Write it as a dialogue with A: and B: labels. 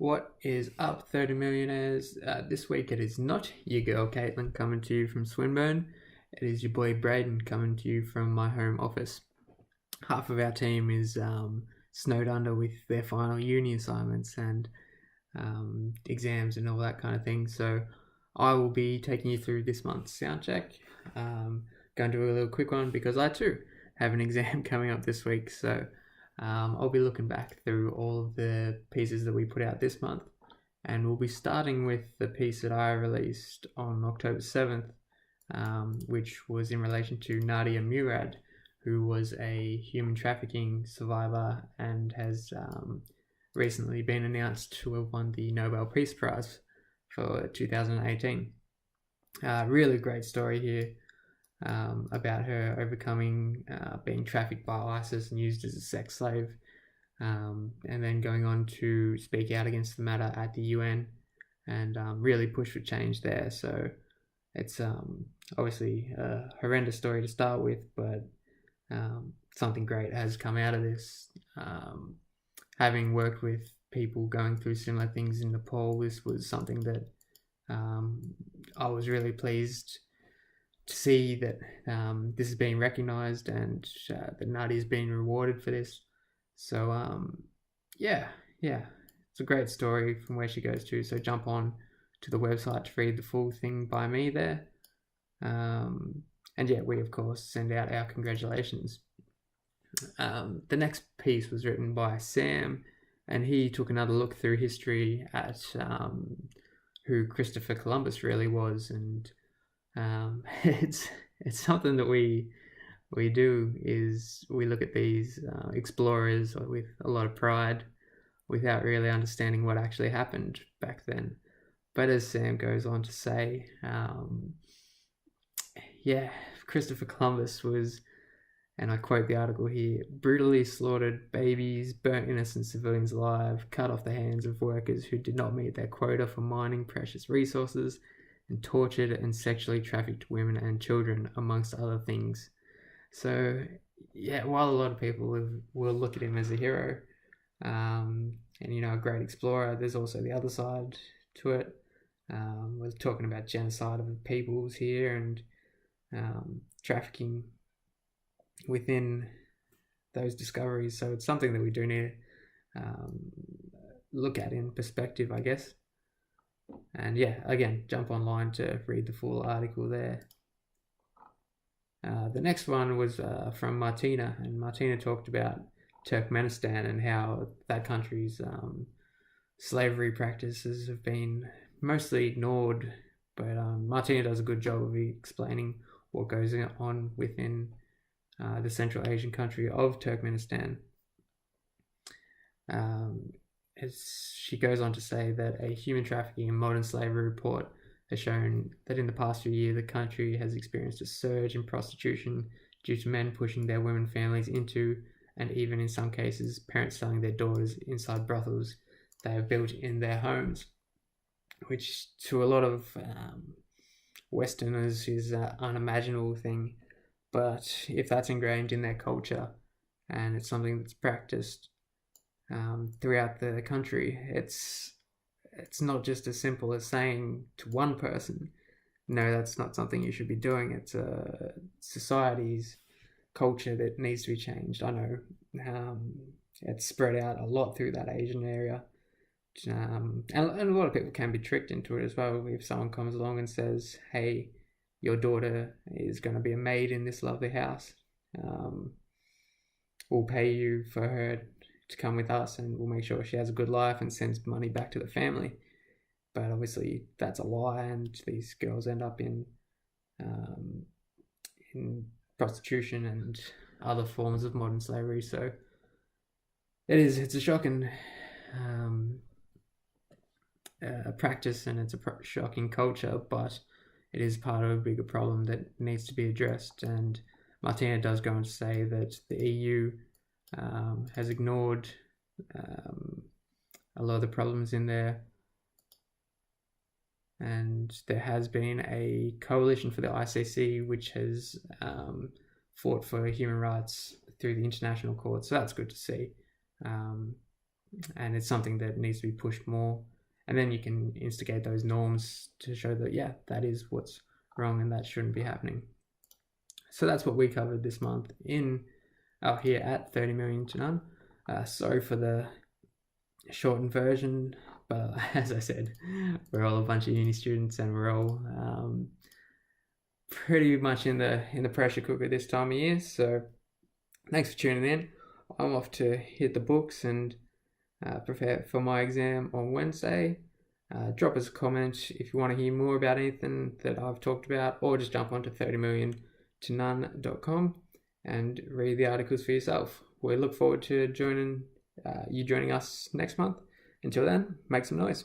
A: What is up, 30 millionaires? This week it is not your girl Caitlin coming to you from Swinburne. It is your boy Brayden coming to you from my home office. Half of our team is snowed under with their final uni assignments and exams and all that kind of thing. So I will be taking you through this month's sound check. Going to do a little quick one because I too have an exam coming up this week. So I'll be looking back through all of the pieces that we put out this month, and we'll be starting with the piece that I released on October 7th, which was in relation to Nadia Murad, who was a human trafficking survivor and has recently been announced to have won the Nobel Peace Prize for 2018. Really great story here. About her overcoming being trafficked by ISIS and used as a sex slave, and then going on to speak out against the matter at the UN and really push for change there. So it's obviously a horrendous story to start with, but something great has come out of this. Having worked with people going through similar things in Nepal, this was something that I was really pleased to see that this is being recognised and that Nadia is being rewarded for this. So yeah, it's a great story from where she goes to. So jump on to the website to read the full thing by me there. And yeah, we of course send out our congratulations. The next piece was written by Sam, and he took another look through history at who Christopher Columbus really was, and it's something that we do is we look at these explorers with a lot of pride without really understanding what actually happened back then. But as Sam goes on to say, Christopher Columbus was, and I quote the article here, brutally slaughtered babies, burnt innocent civilians alive, cut off the hands of workers who did not meet their quota for mining precious resources, and tortured and sexually trafficked women and children, amongst other things. So, yeah, while a lot of people will look at him as a hero, and a great explorer, there's also the other side to it. We're talking about genocide of peoples here and trafficking within those discoveries. So it's something that we do need to look at in perspective, I guess. And yeah, again, jump online to read the full article there. The next one was from Martina, and Martina talked about Turkmenistan and how that country's slavery practices have been mostly ignored, but Martina does a good job of explaining what goes on within the Central Asian country of Turkmenistan. As she goes on to say that a human trafficking and modern slavery report has shown that in the past few years, the country has experienced a surge in prostitution due to men pushing their women families into, and even in some cases, parents selling their daughters inside brothels they have built in their homes, which to a lot of Westerners is an unimaginable thing. But if that's ingrained in their culture and it's something that's practiced throughout the country, it's not just as simple as saying to one person, no, that's not something you should be doing. It's a society's culture that needs to be changed. I know it's spread out a lot through that Asian area, and a lot of people can be tricked into it as well. If someone comes along and says, hey, your daughter is going to be a maid in this lovely house, we'll pay you for her to come with us and we'll make sure she has a good life and sends money back to the family. But obviously that's a lie, and these girls end up in prostitution and other forms of modern slavery. So it's a shocking practice, and it's a shocking culture, but it is part of a bigger problem that needs to be addressed. And Martina does go on to say that the EU has ignored a lot of the problems in there, and there has been a coalition for the ICC which has fought for human rights through the international court, so that's good to see. and it's something that needs to be pushed more. And then you can instigate those norms to show that, yeah, that is what's wrong and that shouldn't be happening. So that's what we covered this month in here at 30 million to none. Sorry for the shortened version, but as I said, we're all a bunch of uni students and we're all pretty much in the pressure cooker this time of year. So thanks for tuning in. I'm off to hit the books and prepare for my exam on Wednesday. Drop us a comment if you want to hear more about anything that I've talked about, or just jump onto 30milliontonone.com and read the articles for yourself. We look forward to joining us next month. Until then, make some noise.